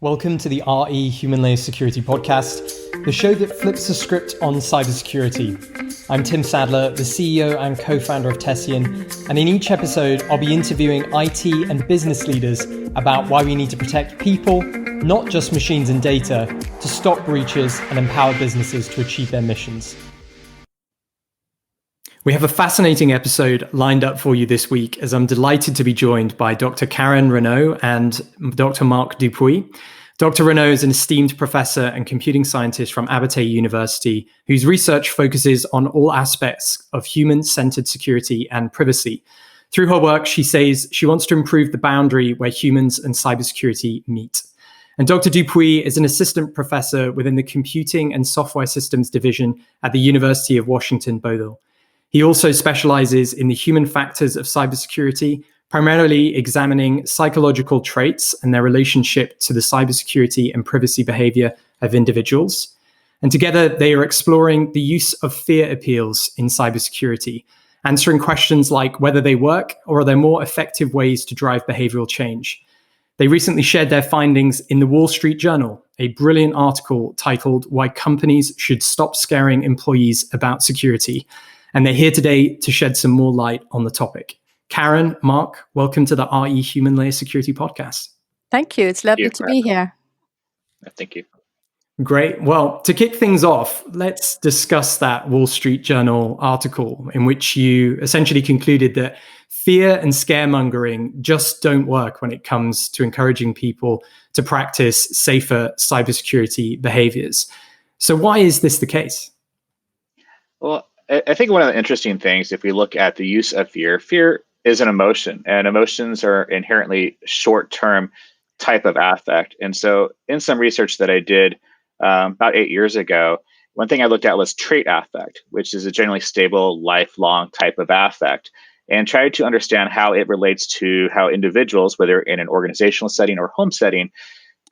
Welcome to the RE Human Layer Security podcast, the show that flips the script on cybersecurity. I'm Tim Sadler, the CEO and co-founder of Tessian, and in each episode, I'll be interviewing IT and business leaders about why we need to protect people, not just machines and data, to stop breaches and empower businesses to achieve their missions. We have a fascinating episode lined up for you this week, as I'm delighted to be joined by Dr. Karen Renaud and Dr. Marc Dupuis. Dr. Renaud is an esteemed professor and computing scientist from Abertay University, whose research focuses on all aspects of human-centered security and privacy. Through her work, she says she wants to improve the boundary where humans and cybersecurity meet. And Dr. Dupuis is an assistant professor within the Computing and Software Systems Division at the University of Washington Bothell. He also specializes in the human factors of cybersecurity, primarily examining psychological traits and their relationship to the cybersecurity and privacy behavior of individuals. And together, they are exploring the use of fear appeals in cybersecurity, answering questions like whether they work or are there more effective ways to drive behavioral change. They recently shared their findings in the Wall Street Journal, a brilliant article titled "Why Companies Should Stop Scaring Employees About Security." And they're here today to shed some more light on the topic. Karen, Marc, welcome to the RE Human Layer Security podcast. Thank you. It's lovely to be here. Thank you. Great. Well, to kick things off, let's discuss that Wall Street Journal article in which you essentially concluded that fear and scaremongering just don't work when it comes to encouraging people to practice safer cybersecurity behaviors. So why is this the case? Well, I think one of the interesting things, if we look at the use of fear is an emotion, and emotions are inherently short-term type of affect. And so in some research that I did about 8 years ago, one thing I looked at was trait affect, which is a generally stable, lifelong type of affect, and tried to understand how it relates to how individuals, whether in an organizational setting or home setting,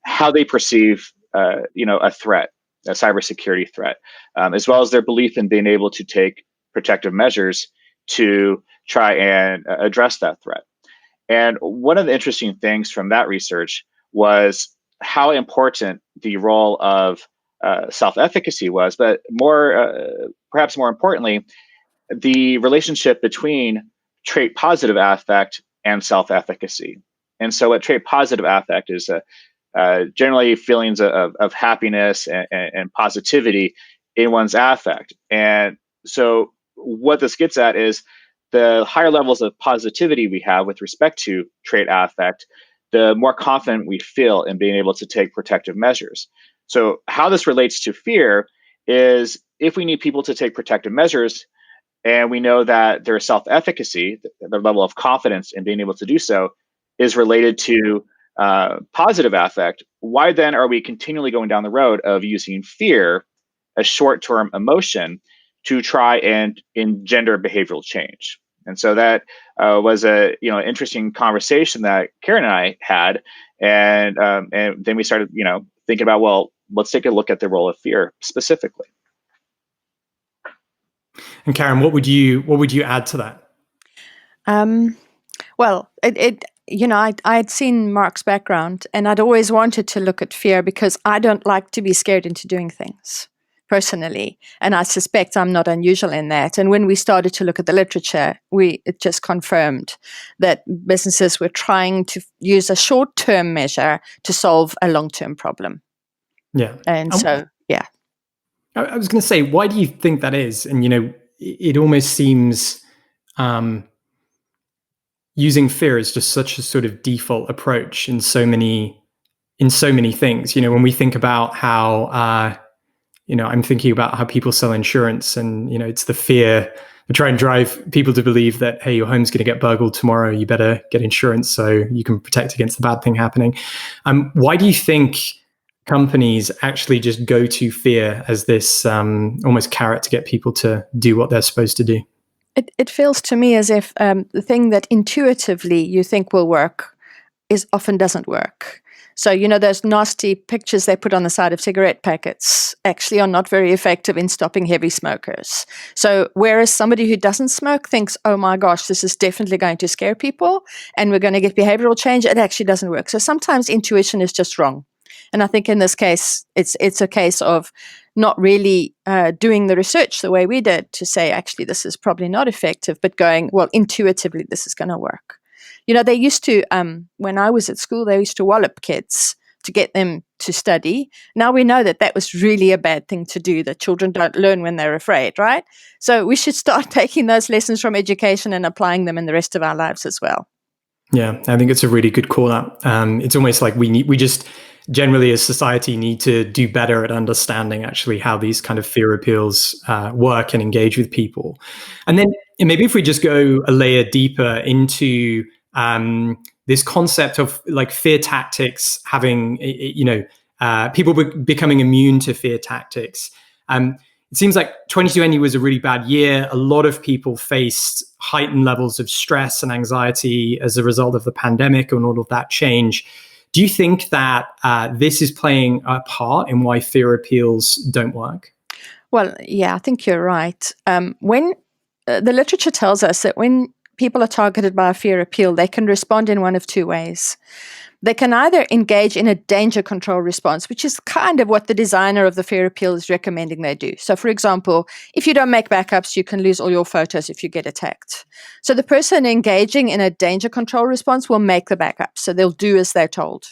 how they perceive a threat, a cybersecurity threat, as well as their belief in being able to take protective measures to try and address that threat. And one of the interesting things from that research was how important the role of self-efficacy was, but perhaps more importantly, the relationship between trait positive affect and self-efficacy. And so what trait positive affect is generally feelings of happiness and positivity in one's affect. And so what this gets at is the higher levels of positivity we have with respect to trait affect, the more confident we feel in being able to take protective measures. So how this relates to fear is if we need people to take protective measures and we know that their self-efficacy, their level of confidence in being able to do so, is related to positive affect, why then are we continually going down the road of using fear, a short-term emotion, to try and engender behavioral change? And so that was a interesting conversation that Karen and I had, and then we started thinking about, well, let's take a look at the role of fear specifically. And Karen, what would you add to that? Well, I had seen Marc's background, and I'd always wanted to look at fear because I don't like to be scared into doing things personally. And I suspect I'm not unusual in that. And when we started to look at the literature, it just confirmed that businesses were trying to use a short-term measure to solve a long-term problem. Yeah. And so, yeah. I was going to say, why do you think that is? And, it almost seems using fear is just such a sort of default approach in so many things. When we think about how, I'm thinking about how people sell insurance, and it's the fear. We try and drive people to believe that, hey, your home's going to get burgled tomorrow. You better get insurance so you can protect against the bad thing happening. Why do you think companies actually just go to fear as this almost carrot to get people to do what they're supposed to do? It feels to me as if the thing that intuitively you think will work often doesn't work. So, those nasty pictures they put on the side of cigarette packets actually are not very effective in stopping heavy smokers. So whereas somebody who doesn't smoke thinks, oh my gosh, this is definitely going to scare people and we're going to get behavioral change, it actually doesn't work. So sometimes intuition is just wrong. And I think in this case, it's a case of not really doing the research the way we did to say, actually, this is probably not effective, but going, well, intuitively, this is going to work. They used to, when I was at school, they used to wallop kids to get them to study. Now we know that was really a bad thing to do, that children don't learn when they're afraid, right? So we should start taking those lessons from education and applying them in the rest of our lives as well. Yeah, I think it's a really good call out. It's almost like we just generally as society need to do better at understanding actually how these kind of fear appeals work and engage with people. And then maybe if we just go a layer deeper into this concept of like fear tactics having, people becoming immune to fear tactics. It seems like 2020 was a really bad year. A lot of people faced heightened levels of stress and anxiety as a result of the pandemic and all of that change. Do you think that this is playing a part in why fear appeals don't work? Well, yeah, I think you're right. When the literature tells us that when people are targeted by a fear appeal, they can respond in one of two ways. They can either engage in a danger control response, which is kind of what the designer of the fear appeal is recommending they do. So, for example, if you don't make backups, you can lose all your photos if you get attacked. So the person engaging in a danger control response will make the backups. So they'll do as they're told.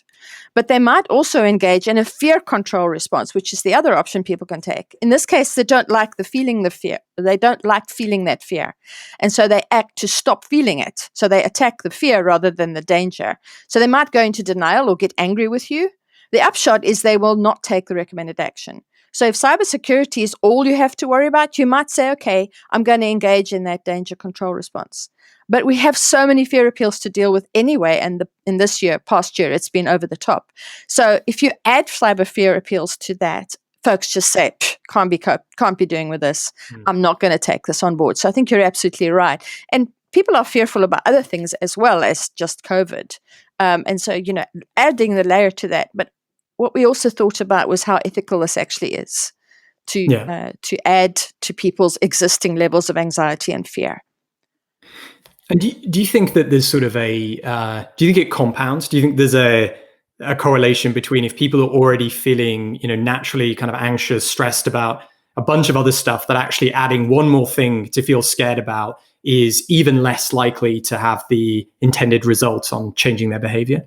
But they might also engage in a fear control response, which is the other option people can take. In this case, they don't like the fear. They don't like feeling that fear. And so they act to stop feeling it. So they attack the fear rather than the danger. So they might go into denial or get angry with you. The upshot is they will not take the recommended action. So if cybersecurity is all you have to worry about, you might say, okay, I'm going to engage in that danger control response. But we have so many fear appeals to deal with anyway, and in this year, past year, it's been over the top. So if you add cyber fear appeals to that, folks just say, can't be doing with this. I'm not going to take this on board. So I think you're absolutely right. And people are fearful about other things as well as just COVID. And so, adding the layer to that. But what we also thought about was how ethical this actually is to add to people's existing levels of anxiety and fear. And do you think that there's sort of do you think it compounds? Do you think there's a correlation between if people are already feeling, naturally kind of anxious, stressed about a bunch of other stuff, that actually adding one more thing to feel scared about is even less likely to have the intended results on changing their behavior?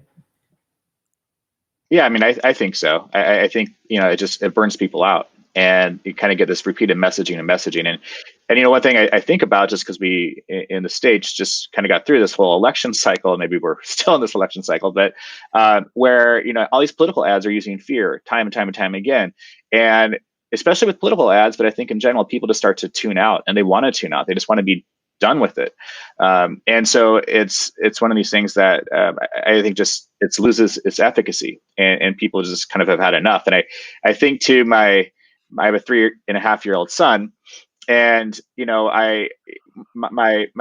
Yeah, I mean, I think so. I think, it burns people out, and you kind of get this repeated messaging. And one thing I think about, just because we in the States just kind of got through this whole election cycle, maybe we're still in this election cycle, but where, all these political ads are using fear time and time and time again. And especially with political ads, but I think in general, people just start to tune out, and they want to tune out. They just want to be done with it. And so it's one of these things that I think just it loses its efficacy, and people just kind of have had enough. And I think to I have a 3.5-year-old son, and my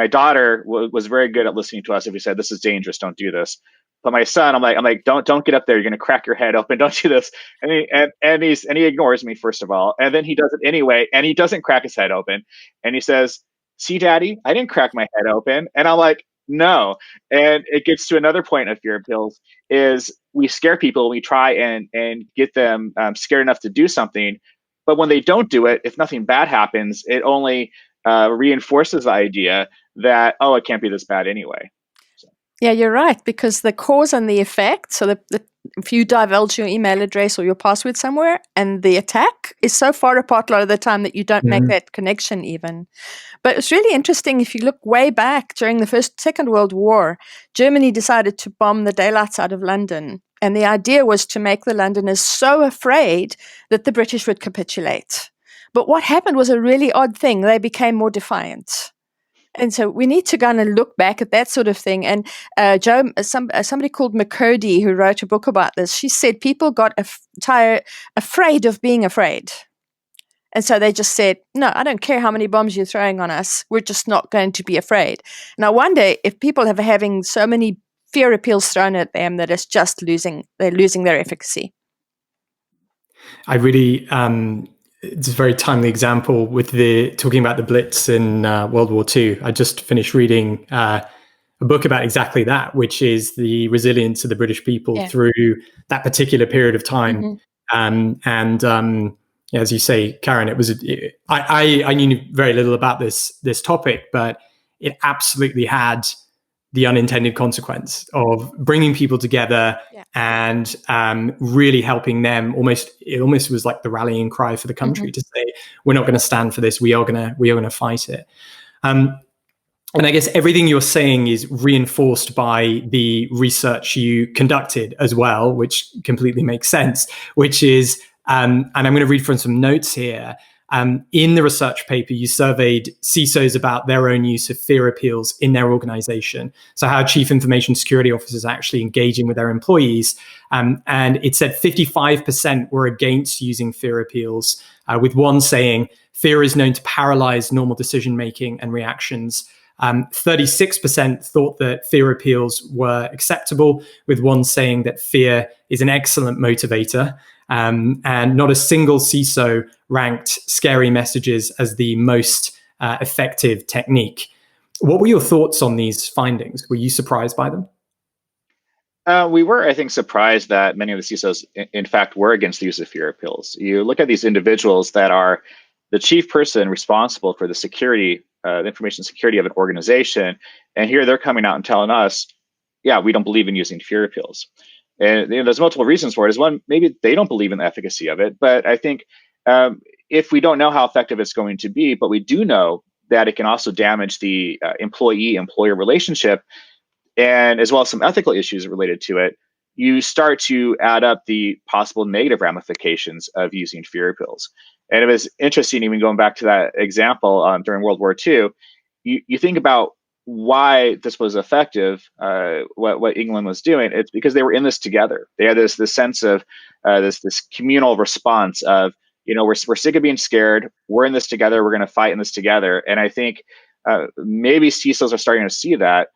daughter was very good at listening to us if we said, this is dangerous, don't do this. But my son, I'm like, don't get up there, you're gonna crack your head open, don't do this. And he ignores me, first of all, and then he does it anyway, and he doesn't crack his head open, and he says, see, Daddy, I didn't crack my head open. And I'm like, no. And it gets to another point of fear appeals is we scare people, we try and get them scared enough to do something. But when they don't do it, if nothing bad happens, it only reinforces the idea that, oh, it can't be this bad anyway. So. Yeah, you're right, because the cause and the effect, so if you divulge your email address or your password somewhere, and the attack is so far apart a lot of the time that you don't make that connection even. But it's really interesting, if you look way back during the Second World War, Germany decided to bomb the daylights out of London. And the idea was to make the Londoners so afraid that the British would capitulate. But what happened was a really odd thing. They became more defiant. And so we need to kind of look back at that sort of thing. And somebody called McCurdy, who wrote a book about this, she said people got afraid of being afraid. And so they just said, no, I don't care how many bombs you're throwing on us. We're just not going to be afraid. And I wonder if people are having so many fear appeals thrown at them that it's just losing their efficacy. I really, it's a very timely example with talking about the Blitz in World War II. I just finished reading a book about exactly that, which is the resilience of the British people Yeah. through that particular period of time. As you say, Karen, I knew very little about this topic, but it absolutely had the unintended consequence of bringing people together and really helping them. It almost was like the rallying cry for the country to say, we're not going to stand for this. We are going to fight it. And I guess everything you're saying is reinforced by the research you conducted as well, which completely makes sense, which is, and I'm going to read from some notes here. In the research paper, you surveyed CISOs about their own use of fear appeals in their organization. So how chief information security officers are actually engaging with their employees. And it said 55% were against using fear appeals, with one saying, fear is known to paralyze normal decision-making and reactions. 36% thought that fear appeals were acceptable, with one saying that fear is an excellent motivator. And not a single CISO ranked scary messages as the most effective technique. What were your thoughts on these findings? Were you surprised by them? We were, I think, surprised that many of the CISOs, in fact, were against the use of fear appeals. You look at these individuals that are the chief person responsible for the security, the information security of an organization, and here they're coming out and telling us, yeah, we don't believe in using fear appeals. And there's multiple reasons for it. As one, maybe they don't believe in the efficacy of it, but I think if we don't know how effective it's going to be, but we do know that it can also damage the employee-employer relationship, and as well as some ethical issues related to it, you start to add up the possible negative ramifications of using fear appeals. And it was interesting, even going back to that example during World War II, you think about why this was effective, what England was doing. It's because they were in this together. They had this sense of this communal response of, we're sick of being scared. We're in this together. We're going to fight in this together. And I think maybe CISOs are starting to see that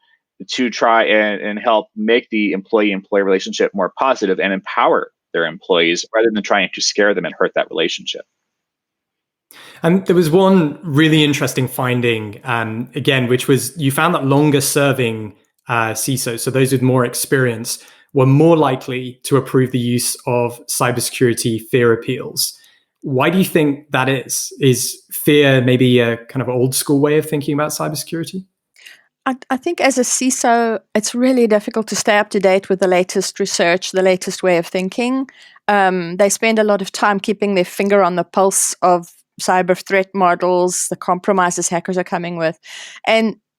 to try and help make the employee-employee relationship more positive and empower their employees rather than trying to scare them and hurt that relationship. And there was one really interesting finding, again, which was you found that longer serving CISOs, so those with more experience, were more likely to approve the use of cybersecurity fear appeals. Why do you think that is? Is fear maybe a kind of old school way of thinking about cybersecurity? I think as a CISO, it's really difficult to stay up to date with the latest research, the latest way of thinking. They spend a lot of time keeping their finger on the pulse of cyber threat models, the compromises hackers are coming with.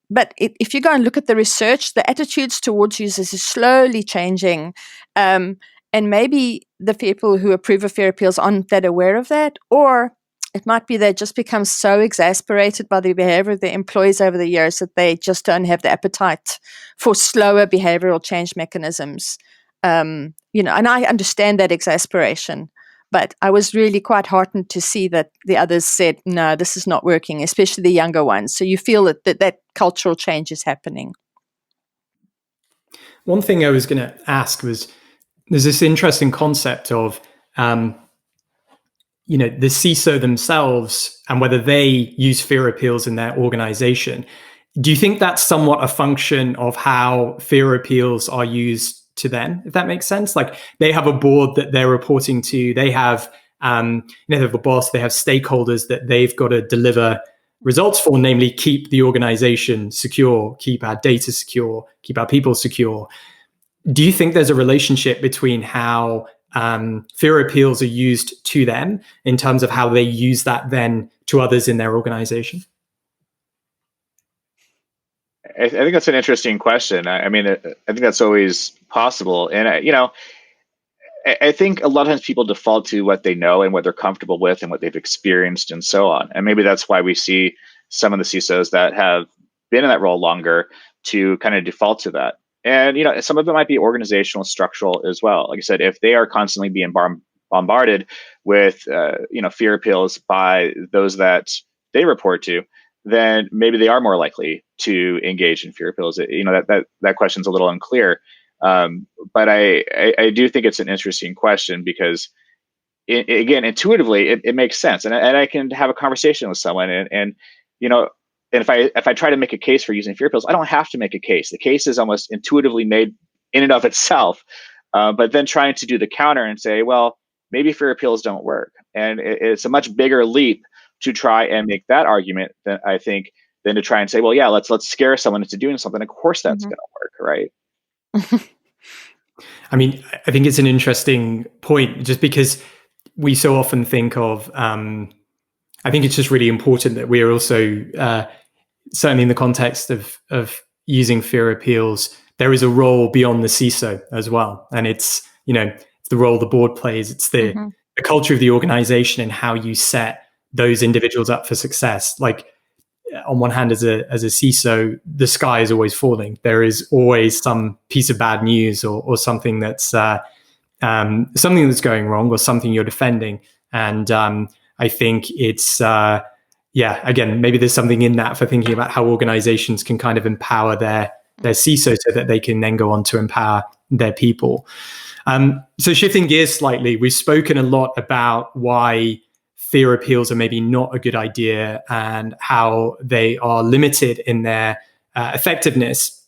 But if you go and look at the research, the attitudes towards users is slowly changing. And maybe the people who approve of fear appeals aren't that aware of that, or it might be they just become so exasperated by the behavior of their employees over the years that they just don't have the appetite for slower behavioral change mechanisms. And I understand that exasperation, but I was really quite heartened to see that the others said, no, this is not working, especially the younger ones. So you feel that cultural change is happening. One thing I was going to ask was, there's this interesting concept of, the CISO themselves and whether they use fear appeals in their organization. Do you think that's somewhat a function of how fear appeals are used to them, if that makes sense? Like they have a board that they're reporting to, they have, they have a boss, they have stakeholders that they've got to deliver results for, namely keep the organization secure, keep our data secure, keep our people secure. Do you think there's a relationship between how fear appeals are used to them in terms of how they use that then to others in their organization? I think that's an interesting question. I think that's always possible. And, I think a lot of times people default to what they know and what they're comfortable with and what they've experienced and so on. And maybe that's why we see some of the CISOs that have been in that role longer to kind of default to that. And, some of it might be organizational, structural as well. Like I said, if they are constantly being bombarded with, fear appeals by those that they report to, then maybe they are more likely to engage in fear appeals. That question's a little unclear. But I do think it's an interesting question because, again, intuitively, it makes sense. And I can have a conversation with someone and and if I try to make a case for using fear appeals, I don't have to make a case. The case is almost intuitively made in and of itself. But then trying to do the counter and say, well, maybe fear appeals don't work, and it's a much bigger leap to try and make that argument than I think than to try and say, well, yeah, let's scare someone into doing something. Of course, that's going to work, right? I mean, I think it's an interesting point, just because we so often think of. I think it's just really important that we are also, certainly in the context of using fear appeals, there is a role beyond the CISO as well, and it's the role the board plays. It's the culture of the organization and how you set those individuals up for success. Like, on one hand, as a CISO, the sky is always falling. There is always some piece of bad news or something that's something that's going wrong, or something you're defending. And I think it's again, maybe there's something in that for thinking about how organizations can kind of empower their CISO so that they can then go on to empower their people. So shifting gears slightly, we've spoken a lot about why fear appeals are maybe not a good idea and how they are limited in their effectiveness.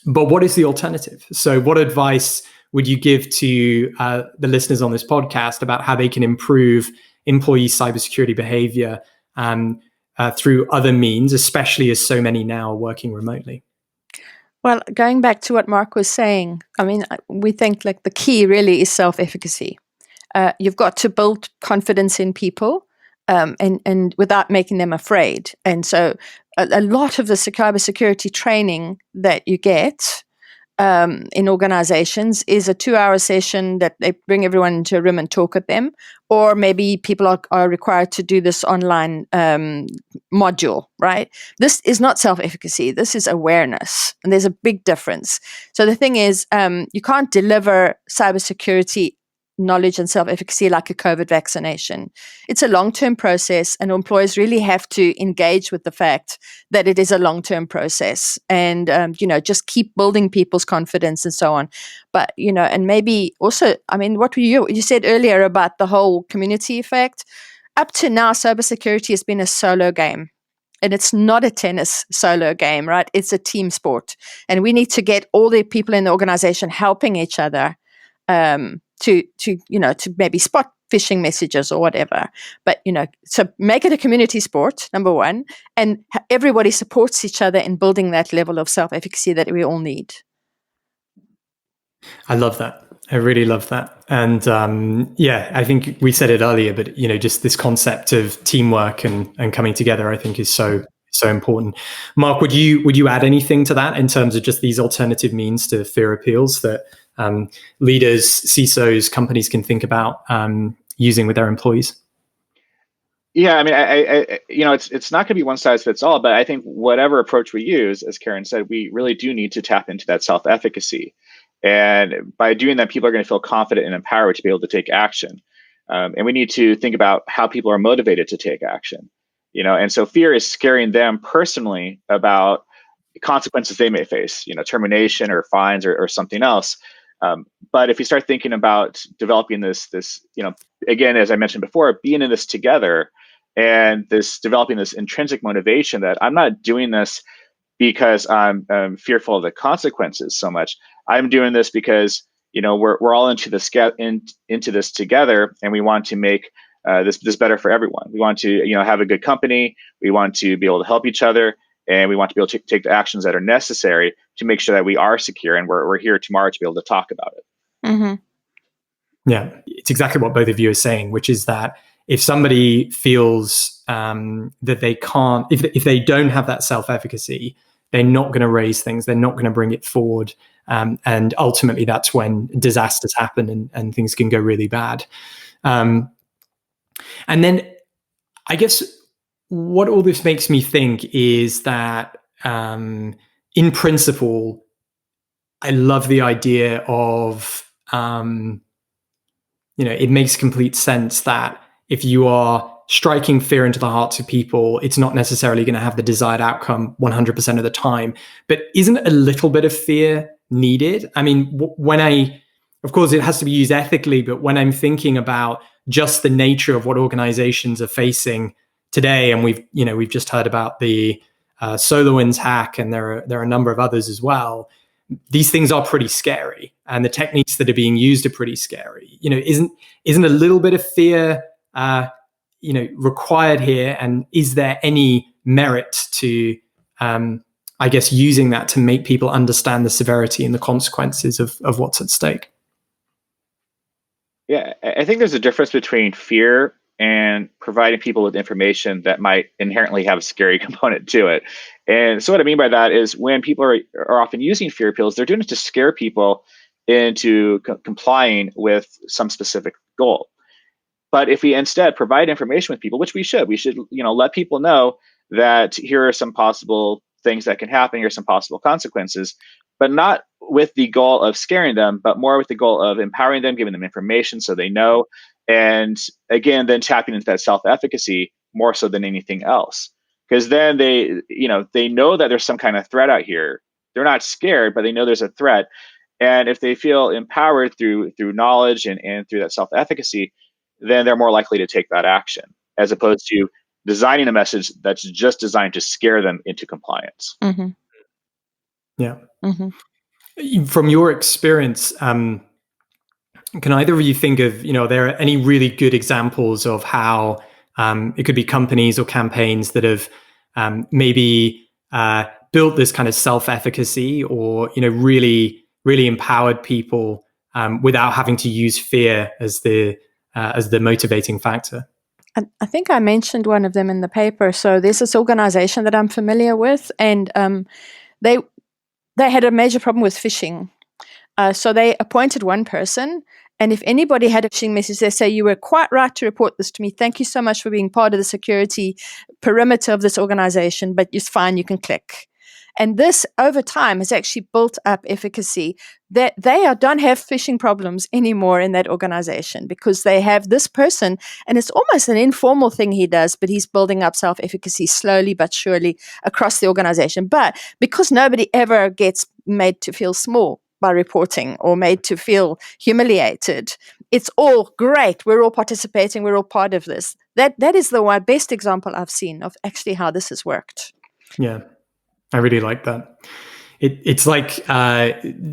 But what is the alternative? So what advice would you give to the listeners on this podcast about how they can improve employee cybersecurity behavior through other means, especially as so many now are working remotely? Well, going back to what Marc was saying, I mean, we think like the key really is self-efficacy. You've got to build confidence in people and without making them afraid. And so a lot of the cybersecurity training that you get in organizations is a 2-hour session that they bring everyone into a room and talk at them, or maybe people are required to do this online module, right? This is not self-efficacy. This is awareness, and there's a big difference. So the thing is, you can't deliver cybersecurity knowledge and self-efficacy like a COVID vaccination. It's a long-term process, and employers really have to engage with the fact that it is a long-term process, and just keep building people's confidence and so on. But and maybe also, I mean, what you said earlier about the whole community effect. Up to now, cybersecurity has been a solo game. And it's not a tennis solo game, right? It's a team sport, and we need to get all the people in the organization helping each other to maybe spot phishing messages or whatever. But, so make it a community sport, number one, and everybody supports each other in building that level of self-efficacy that we all need. I love that. I really love that. And I think we said it earlier, but, just this concept of teamwork and coming together, I think is so important. Marc, would you add anything to that in terms of just these alternative means to fear appeals that leaders, CISOs, companies can think about using with their employees? Yeah, I mean, it's not going to be one size fits all, but I think whatever approach we use, as Karen said, we really do need to tap into that self-efficacy. And by doing that, people are going to feel confident and empowered to be able to take action. And we need to think about how people are motivated to take action. And so fear is scaring them personally about consequences they may face, termination or fines or something else. But if you start thinking about developing this, again, as I mentioned before, being in this together and developing this intrinsic motivation that I'm not doing this because I'm fearful of the consequences so much. I'm doing this because we're all into this together, and we want to make this better for everyone. We want to have a good company. We want to be able to help each other, and we want to be able to take the actions that are necessary to make sure that we are secure, and we're here tomorrow to be able to talk about it. Mm-hmm. Yeah, it's exactly what both of you are saying, which is that if somebody feels that they can't, if they don't have that self-efficacy, they're not going to raise things, they're not going to bring it forward. And ultimately, that's when disasters happen and things can go really bad. And then I guess what all this makes me think is that in principle, I love the idea of, it makes complete sense that if you are striking fear into the hearts of people, it's not necessarily going to have the desired outcome 100% of the time. But isn't a little bit of fear needed? I mean, of course, it has to be used ethically, but when I'm thinking about just the nature of what organizations are facing today, and we've just heard about the SolarWinds hack, and there are a number of others as well. These things are pretty scary, and the techniques that are being used are pretty scary. Isn't a little bit of fear, required here? And is there any merit to, I guess, using that to make people understand the severity and the consequences of what's at stake? Yeah, I think there's a difference between fear and providing people with information that might inherently have a scary component to it. And so what I mean by that is when people are often using fear appeals, they're doing it to scare people into complying with some specific goal. But if we instead provide information with people, which we should let people know that here are some possible things that can happen, here are some possible consequences, but not with the goal of scaring them, but more with the goal of empowering them, giving them information so they know. And again, then tapping into that self-efficacy more so than anything else. Because then they know that there's some kind of threat out here. They're not scared, but they know there's a threat. And if they feel empowered through knowledge and through that self-efficacy, then they're more likely to take that action, as opposed to designing a message that's just designed to scare them into compliance. Mm-hmm. Yeah. Mm-hmm. From your experience, can either of you think of, there are any really good examples of how it could be companies or campaigns that have maybe built this kind of self-efficacy, or really, really empowered people without having to use fear as the motivating factor? I think I mentioned one of them in the paper. So there's this organization that I'm familiar with, and they had a major problem with phishing. So they appointed one person, and if anybody had a phishing message, they say, "You were quite right to report this to me. Thank you so much for being part of the security perimeter of this organization, but it's fine, you can click." And this, over time, has actually built up efficacy, that they don't have phishing problems anymore in that organization, because they have this person, and it's almost an informal thing he does, but he's building up self-efficacy slowly but surely across the organization. But because nobody ever gets made to feel small by reporting or made to feel humiliated, it's all great. We're all participating. We're all part of this. That is the best example I've seen of actually how this has worked. Yeah. I really like that. It's like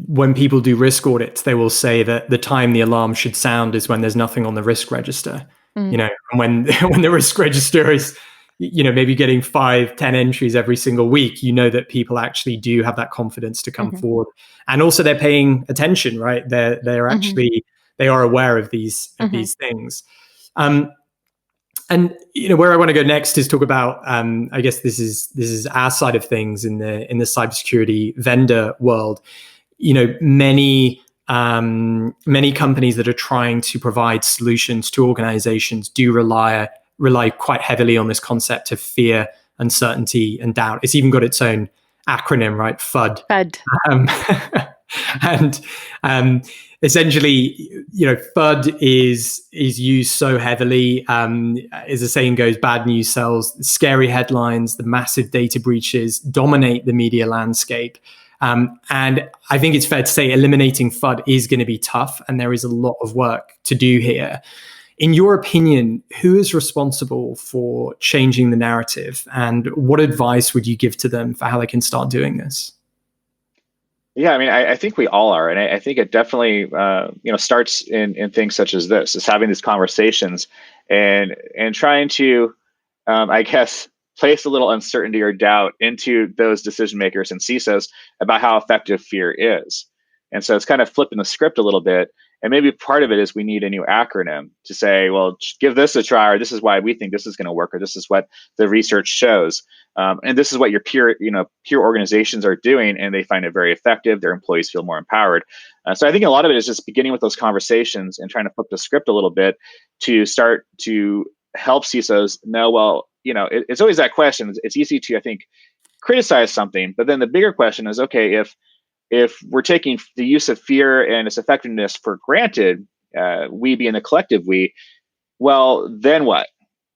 when people do risk audits, they will say that the time the alarm should sound is when there's nothing on the risk register. And when the risk register is, maybe getting 5-10 entries every single week, that people actually do have that confidence to come forward, and also they're paying attention, right? They're actually they are aware of these things. And where I want to go next is talk about, I guess this is our side of things in the cybersecurity vendor world. Many companies that are trying to provide solutions to organizations do rely quite heavily on this concept of fear, uncertainty, and doubt. It's even got its own acronym, right? FUD. And essentially, FUD is used so heavily. As the saying goes, bad news sells. The scary headlines, the massive data breaches dominate the media landscape. And I think it's fair to say eliminating FUD is going to be tough, and there is a lot of work to do here. In your opinion, who is responsible for changing the narrative, and what advice would you give to them for how they can start doing this? Yeah, I mean, I think we all are, and I think it definitely, starts in things such as this: is having these conversations and trying to, I guess, place a little uncertainty or doubt into those decision makers and CISOs about how effective fear is. And so it's kind of flipping the script a little bit. And maybe part of it is we need a new acronym to say, well, give this a try, or this is why we think this is going to work, or this is what the research shows. And this is what your peer organizations are doing, and they find it very effective. Their employees feel more empowered. So I think a lot of it is just beginning with those conversations and trying to flip the script a little bit to start to help CISOs know, well, it's always that question. It's easy to, I think, criticize something, but then the bigger question is, okay, if we're taking the use of fear and its effectiveness for granted, we being the collective we, well, then what?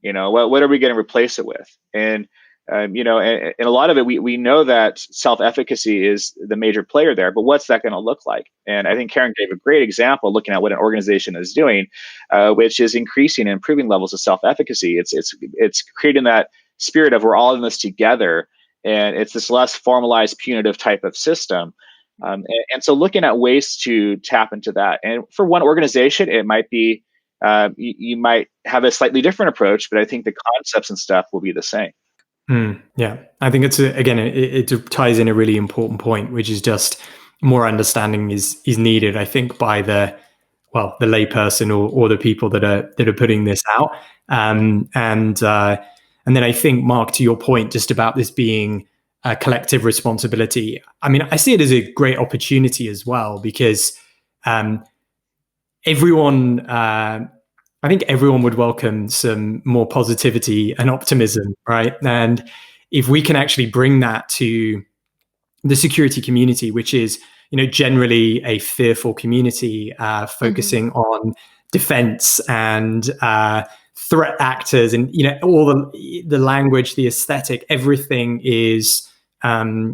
What are we going to replace it with? And and a lot of it, we know that self-efficacy is the major player there, but what's that going to look like? And I think Karen gave a great example looking at what an organization is doing, which is increasing and improving levels of self-efficacy. It's creating that spirit of we're all in this together. and it's this less formalized punitive type of system. And so looking at ways to tap into that. And for one organization, it might be, you might have a slightly different approach, but I think the concepts and stuff will be the same. Yeah, I think it ties in a really important point, which is just more understanding is needed, I think, by the layperson or the people that are putting this out. And then I think, Marc, to your point, just about this being a collective responsibility. I mean, I see it as a great opportunity as well, because everyone, I think everyone would welcome some more positivity and optimism, right? And if we can actually bring that to the security community, which is, generally a fearful community, focusing on defense and threat actors, and all the language, the aesthetic, everything is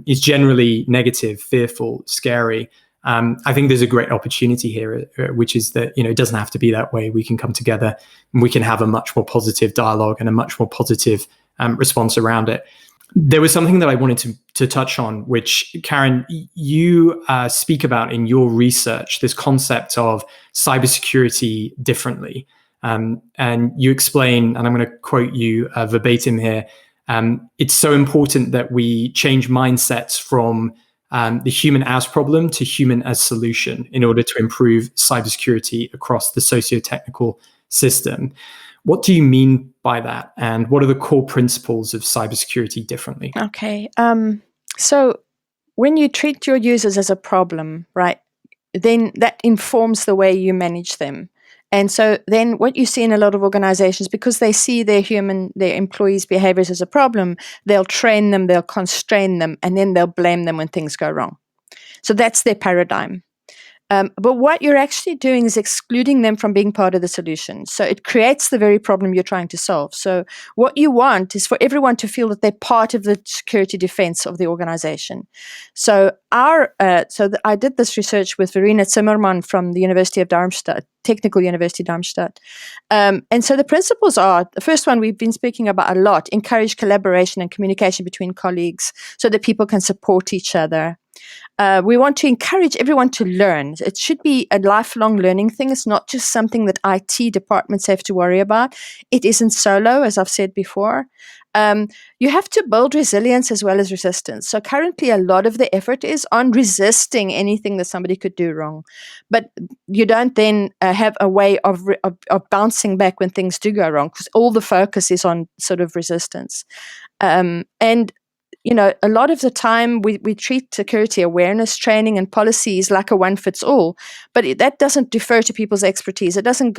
generally negative, fearful, scary. I think there's a great opportunity here, which is that, it doesn't have to be that way. We can come together and we can have a much more positive dialogue and a much more positive response around it. There was something that I wanted to touch on, which, Karen, you speak about in your research, this concept of cybersecurity differently. And you explain, and I'm going to quote you verbatim here, it's so important that we change mindsets from the human as problem to human as solution in order to improve cybersecurity across the socio-technical system. What do you mean by that? And what are the core principles of cybersecurity differently? Okay. So when you treat your users as a problem, right, then that informs the way you manage them. And so then what you see in a lot of organizations, because they see their employees' behaviors as a problem, they'll train them, they'll constrain them, and then they'll blame them when things go wrong. So that's their paradigm. But what you're actually doing is excluding them from being part of the solution. So it creates the very problem you're trying to solve. So what you want is for everyone to feel that they're part of the security defense of the organization. So I did this research with Verena Zimmermann from the University of Darmstadt, Technical University Darmstadt. And so the principles are, the first one we've been speaking about a lot: encourage collaboration and communication between colleagues so that people can support each other. We want to encourage everyone to learn. It should be a lifelong learning thing. It's not just something that IT departments have to worry about. It isn't solo, as I've said before. You have to build resilience as well as resistance. So currently a lot of the effort is on resisting anything that somebody could do wrong. But you don't then have a way of bouncing back when things do go wrong, because all the focus is on sort of resistance. And a lot of the time we treat security awareness training and policies like a one-fits-all, but that doesn't defer to people's expertise. You don't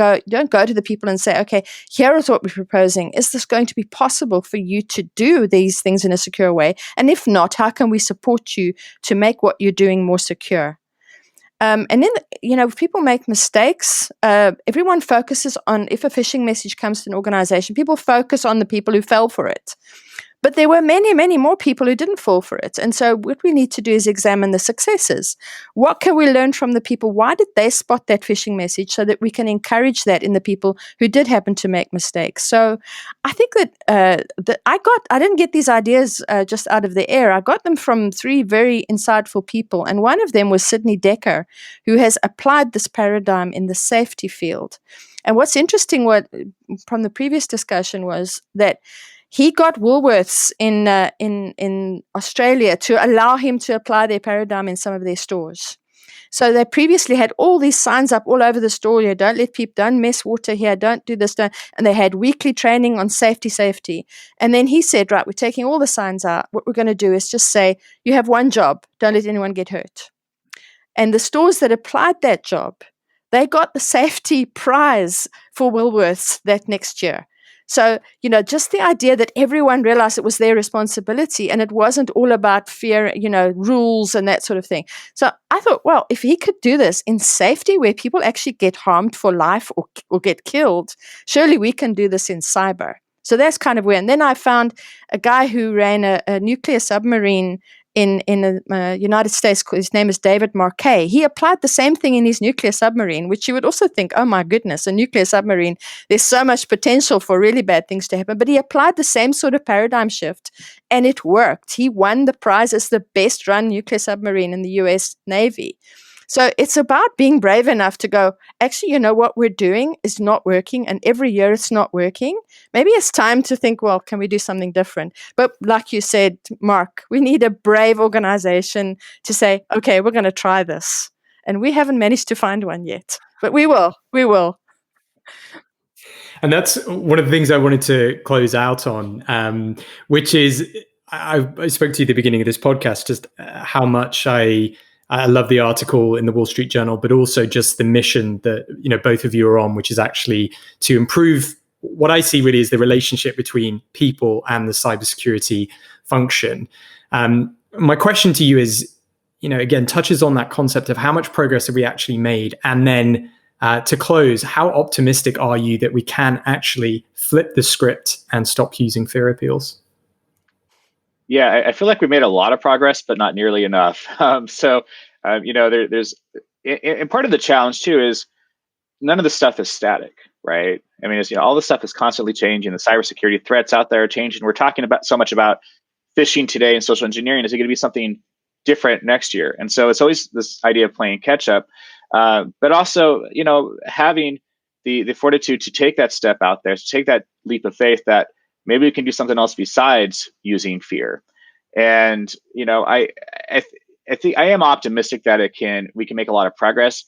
go to the people and say, okay, here is what we're proposing. Is this going to be possible for you to do these things in a secure way? And if not, how can we support you to make what you're doing more secure? And then, if people make mistakes, everyone focuses on, if a phishing message comes to an organization, people focus on the people who fell for it. But there were many, many more people who didn't fall for it. And so what we need to do is examine the successes. What can we learn from the people? Why did they spot that phishing message, so that we can encourage that in the people who did happen to make mistakes? So I think that I didn't get these ideas just out of the air. I got them from three very insightful people. And one of them was Sidney Dekker, who has applied this paradigm in the safety field. And what's interesting from the previous discussion was that he got Woolworths in Australia to allow him to apply their paradigm in some of their stores. So they previously had all these signs up all over the store. Don't mess water here, don't do this, and they had weekly training on safety. And then he said, right, we're taking all the signs out. What we're going to do is just say, you have one job, don't let anyone get hurt. And the stores that applied that job, they got the safety prize for Woolworths that next year. So, just the idea that everyone realized it was their responsibility and it wasn't all about fear, rules and that sort of thing. So I thought, well, if he could do this in safety where people actually get harmed for life or get killed, surely we can do this in cyber. So that's kind of where. And then I found a guy who ran a nuclear submarine in the United States. His name is David Marc. He applied the same thing in his nuclear submarine, which you would also think, oh my goodness, a nuclear submarine, there's so much potential for really bad things to happen. But he applied the same sort of paradigm shift, and it worked. He won the prize as the best run nuclear submarine in the US Navy. So it's about being brave enough to go, actually, you know what we're doing is not working, and every year it's not working. Maybe it's time to think, well, can we do something different? But like you said, Marc, we need a brave organization to say, okay, we're going to try this. And we haven't managed to find one yet, but we will. And that's one of the things I wanted to close out on, which is I spoke to you at the beginning of this podcast, just how much I love the article in the Wall Street Journal, but also just the mission that both of you are on, which is actually to improve what I see really is the relationship between people and the cybersecurity function. My question to you is, again, touches on that concept of how much progress have we actually made, and then to close, how optimistic are you that we can actually flip the script and stop using fear appeals? Yeah, I feel like we made a lot of progress, but not nearly enough. There's and part of the challenge too is none of the stuff is static, right? I mean, all the stuff is constantly changing. The cybersecurity threats out there are changing. We're talking about so much about phishing today and social engineering. Is it going to be something different next year? And so it's always this idea of playing catch up, but also having the fortitude to take that step out there, to take that leap of faith that maybe we can do something else besides using fear. And I think I am optimistic that we can make a lot of progress,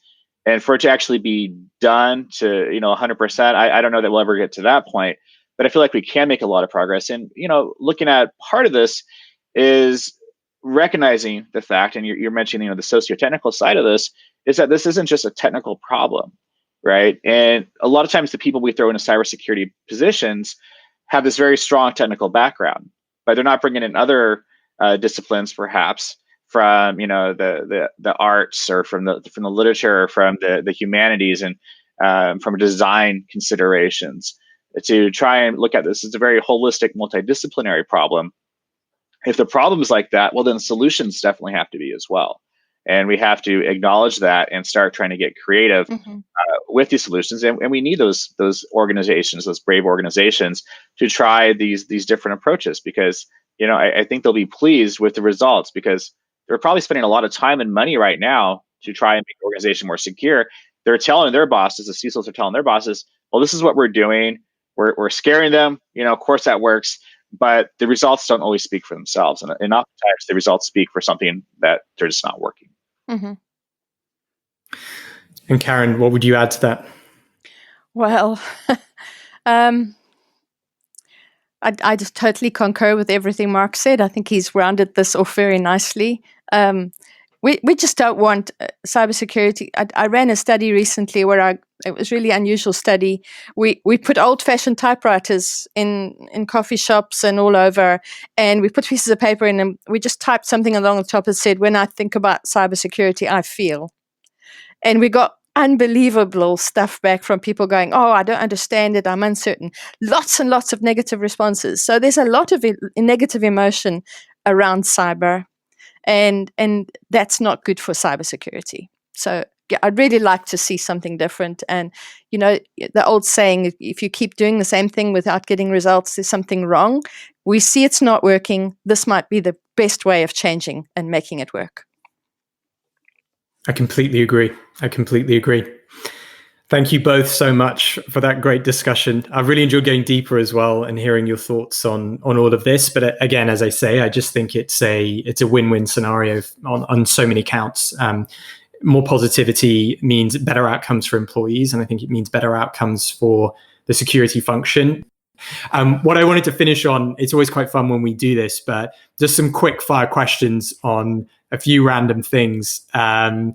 and for it to actually be done to 100%. I don't know that we'll ever get to that point, but I feel like we can make a lot of progress. And looking at part of this is recognizing the fact, and you're mentioning the socio-technical side of this, is that this isn't just a technical problem, right? And a lot of times the people we throw into cybersecurity positions have this very strong technical background, but they're not bringing in other disciplines, perhaps from the arts or from the literature or from the humanities, and from design considerations, to try and look at this as a very holistic, multidisciplinary problem. If the problem is like that, well, then solutions definitely have to be as well. And we have to acknowledge that and start trying to get creative with these solutions. And we need those organizations, those brave organizations, to try these different approaches, because I think they'll be pleased with the results, because they're probably spending a lot of time and money right now to try and make the organization more secure. They're telling their bosses, the CISOs are telling their bosses, well, this is what we're doing. We're scaring them. Of course that works, but the results don't always speak for themselves. And oftentimes the results speak for something that they're just not working. Mm-hmm. And Karen, what would you add to that? Well, I just totally concur with everything Marc said. I think he's rounded this off very nicely. We just don't want cybersecurity. I ran a study recently where it was really unusual study. We put old-fashioned typewriters in coffee shops and all over, and we put pieces of paper in them. We just typed something along the top that said, "When I think about cybersecurity, I feel." And we got unbelievable stuff back from people going, "Oh, I don't understand it. I'm uncertain." Lots and lots of negative responses. So there's a lot of negative emotion around cyber, and that's not good for cybersecurity. So yeah, I'd really like to see something different. And the old saying, if you keep doing the same thing without getting results, there's something wrong. We see it's not working. This might be the best way of changing and making it work. I completely agree. Thank you both so much for that great discussion. I really enjoyed going deeper as well and hearing your thoughts on all of this. But again, as I say, I just think it's a win-win scenario on so many counts. More positivity means better outcomes for employees, and I think it means better outcomes for the security function. What I wanted to finish on, it's always quite fun when we do this, but just some quick fire questions on a few random things. And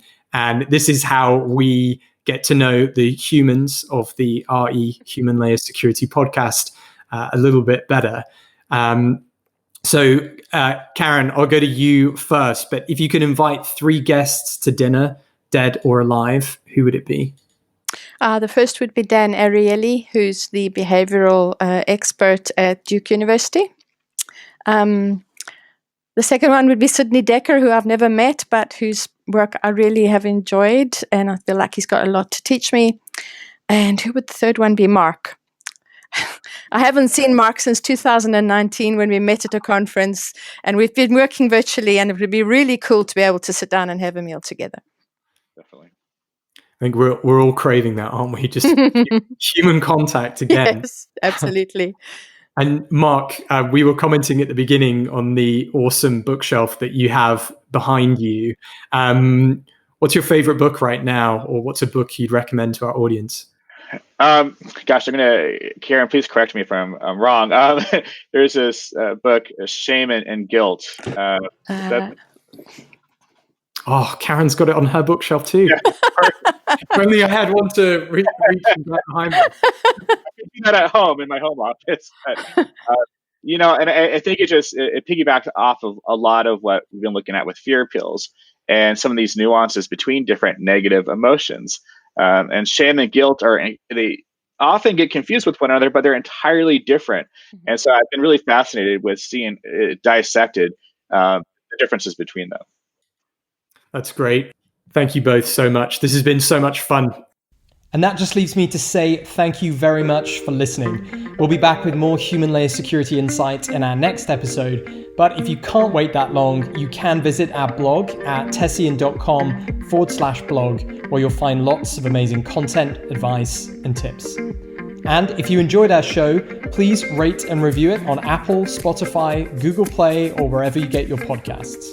this is how we get to know the humans of the RE Human Layer Security podcast a little bit better. So Karen, I'll go to you first, but if you could invite 3 guests to dinner, dead or alive, who would it be? The first would be Dan Ariely, who's the behavioral expert at Duke University. The second one would be Sidney Dekker, who I've never met, but whose work I really have enjoyed, and I feel like he's got a lot to teach me. And who would the third one be? Marc. I haven't seen Marc since 2019 when we met at a conference, and we've been working virtually, and it would be really cool to be able to sit down and have a meal together. Definitely. I think we're all craving that, aren't we? Just human contact again. Yes, absolutely. And Marc, we were commenting at the beginning on the awesome bookshelf that you have behind you. What's your favorite book right now, or what's a book you'd recommend to our audience? Gosh, Karen, please correct me if I'm wrong. There's this book, Shame and Guilt. Karen's got it on her bookshelf too. Yeah. If only I had one to reach behind me. I can do that at home in my home office. But, and I think it piggybacked off of a lot of what we've been looking at with fear appeals and some of these nuances between different negative emotions. And shame and guilt they often get confused with one another, but they're entirely different. Mm-hmm. And so I've been really fascinated with seeing it dissected, the differences between them. That's great. Thank you both so much. This has been so much fun. And that just leaves me to say thank you very much for listening. We'll be back with more human layer security insights in our next episode. But if you can't wait that long, you can visit our blog at tessian.com/blog, where you'll find lots of amazing content, advice, and tips. And if you enjoyed our show, please rate and review it on Apple, Spotify, Google Play, or wherever you get your podcasts.